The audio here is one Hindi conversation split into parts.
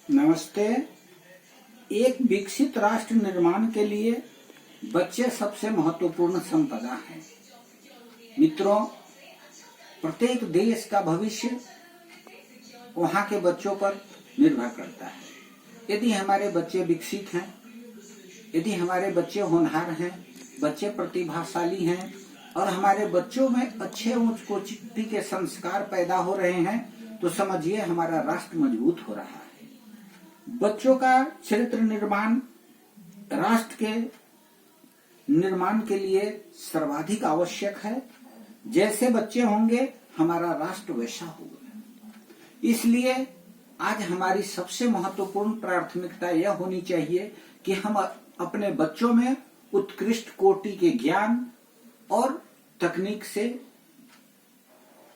नमस्ते। एक विकसित राष्ट्र निर्माण के लिए बच्चे सबसे महत्वपूर्ण संपदा हैं। मित्रों, प्रत्येक देश का भविष्य वहाँ के बच्चों पर निर्भर करता है। यदि हमारे बच्चे विकसित हैं, यदि हमारे बच्चे होनहार हैं, बच्चे प्रतिभाशाली हैं और हमारे बच्चों में अच्छे उच्च कोटि के संस्कार पैदा हो रहे हैं, तो समझिए हमारा राष्ट्र मजबूत हो रहा है। बच्चों का चरित्र निर्माण राष्ट्र के निर्माण के लिए सर्वाधिक आवश्यक है। जैसे बच्चे होंगे हमारा राष्ट्र वैसा होगा। इसलिए आज हमारी सबसे महत्वपूर्ण प्राथमिकता यह होनी चाहिए कि हम अपने बच्चों में उत्कृष्ट कोटि के ज्ञान और तकनीक से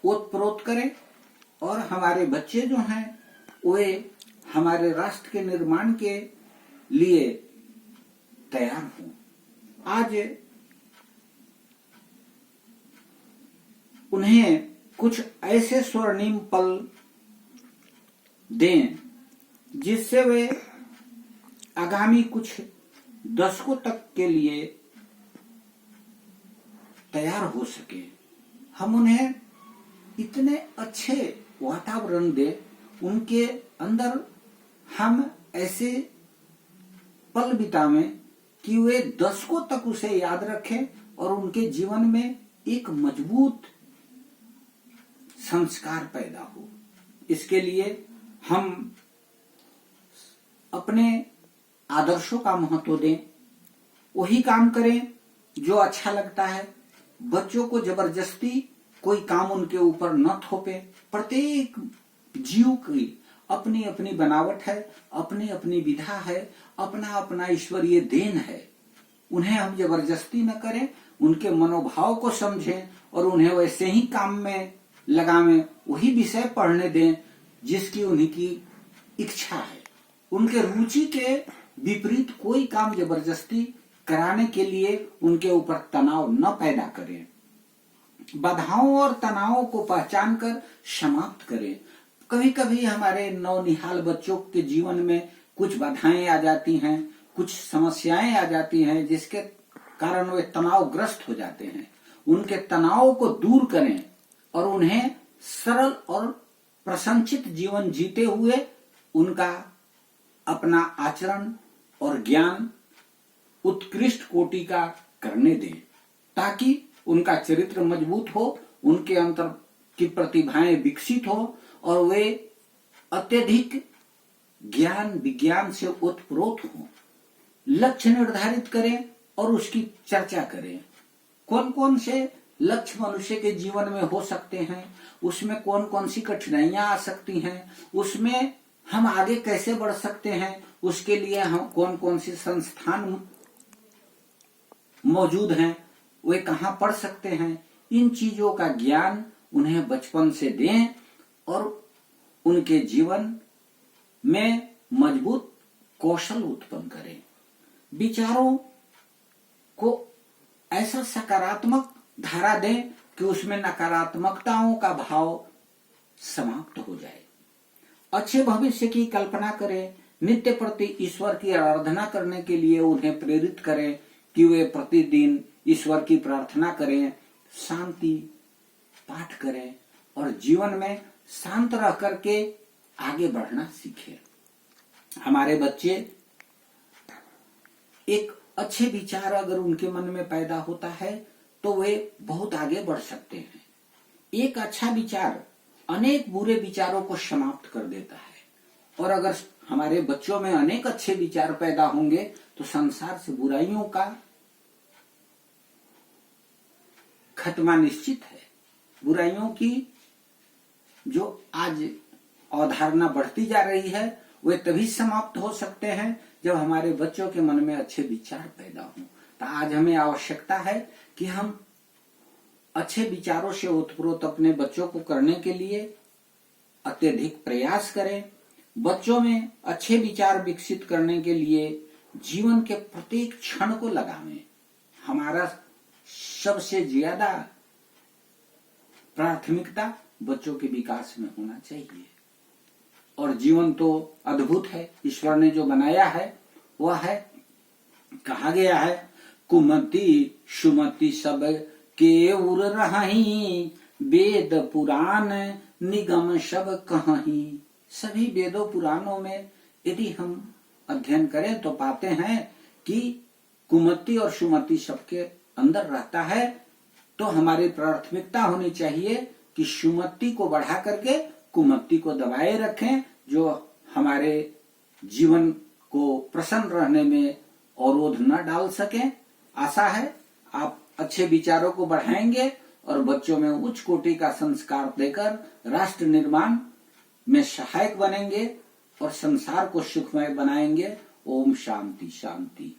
ओतप्रोत करें और हमारे बच्चे जो हैं वे हमारे राष्ट्र के निर्माण के लिए तैयार हों। आज उन्हें कुछ ऐसे स्वर्णिम पल दें जिससे वे आगामी कुछ दशकों तक के लिए तैयार हो सके। हम उन्हें इतने अच्छे वातावरण दें, उनके अंदर हम ऐसे पल बितावें कि वे दशकों तक उसे याद रखें और उनके जीवन में एक मजबूत संस्कार पैदा हो। इसके लिए हम अपने आदर्शों का महत्व दें, वही काम करें जो अच्छा लगता है। बच्चों को जबरदस्ती कोई काम उनके ऊपर न थोपे। प्रत्येक जीव की अपनी अपनी बनावट है, अपनी अपनी विधा है, अपना अपना ईश्वरीय देन है। उन्हें हम जबरदस्ती न करें, उनके मनोभाव को समझें और उन्हें वैसे ही काम में लगावें, वही विषय पढ़ने दें जिसकी उनकी इच्छा है। उनके रुचि के विपरीत कोई काम जबरदस्ती कराने के लिए उनके ऊपर तनाव न पैदा करें। बाधाओं और तनावों को पहचान कर समाप्त करें। कभी कभी हमारे नौनिहाल बच्चों के जीवन में कुछ बाधाएं आ जाती हैं, कुछ समस्याएं आ जाती हैं जिसके कारण वे तनावग्रस्त हो जाते हैं। उनके तनाव को दूर करें और उन्हें सरल और प्रसन्नचित जीवन जीते हुए उनका अपना आचरण और ज्ञान उत्कृष्ट कोटि का करने दें, ताकि उनका चरित्र मजबूत हो, उनके अंतर की प्रतिभाएं विकसित हो और वे अत्यधिक ज्ञान विज्ञान से ओतप्रोत हों। लक्ष्य निर्धारित करें और उसकी चर्चा करें। कौन कौन से लक्ष्य मनुष्य के जीवन में हो सकते हैं, उसमें कौन कौन सी कठिनाइयां आ सकती हैं, उसमें हम आगे कैसे बढ़ सकते हैं, उसके लिए हम कौन कौन सी संस्थान मौजूद हैं, वे कहाँ पढ़ सकते हैं। इन चीजों का ज्ञान उन्हें बचपन से दें और उनके जीवन में मजबूत कौशल उत्पन्न करें। विचारों को ऐसा सकारात्मक धारा दें कि उसमें नकारात्मकताओं का भाव समाप्त हो जाए। अच्छे भविष्य की कल्पना करें। नित्य प्रति ईश्वर की आराधना करने के लिए उन्हें प्रेरित करें कि वे प्रतिदिन ईश्वर की प्रार्थना करें, शांति पाठ करें और जीवन में शांत रह करके आगे बढ़ना सीखें। हमारे बच्चे एक अच्छे विचार अगर उनके मन में पैदा होता है तो वे बहुत आगे बढ़ सकते हैं। एक अच्छा विचार अनेक बुरे विचारों को समाप्त कर देता है और अगर हमारे बच्चों में अनेक अच्छे विचार पैदा होंगे तो संसार से बुराइयों का खत्मा निश्चित है। बुराइयों की जो आज अवधारणा बढ़ती जा रही है वे तभी समाप्त हो सकते हैं जब हमारे बच्चों के मन में अच्छे विचार पैदा हों। तो आज हमें आवश्यकता है कि हम अच्छे विचारों से ओतप्रोत अपने बच्चों को करने के लिए अत्यधिक प्रयास करें। बच्चों में अच्छे विचार विकसित करने के लिए जीवन के प्रत्येक क्षण को लगावें। हमारा सबसे ज्यादा प्राथमिकता बच्चों के विकास में होना चाहिए और जीवन तो अद्भुत है, ईश्वर ने जो बनाया है वह है। कहा गया है कुमति सुमति सब के उर रही, वेद पुराण निगम सब कहीं। सभी वेदों पुराणों में यदि हम अध्ययन करें तो पाते हैं कि कुमति और सुमति सबके अंदर रहता है। तो हमारी प्राथमिकता होनी चाहिए कि सुमति को बढ़ा करके कुमति को दबाए रखें, जो हमारे जीवन को प्रसन्न रहने में अवरोध न डाल सके। आशा है आप अच्छे विचारों को बढ़ाएंगे और बच्चों में उच्च कोटि का संस्कार देकर राष्ट्र निर्माण में सहायक बनेंगे और संसार को सुखमय बनाएंगे। ओम शांति शांति।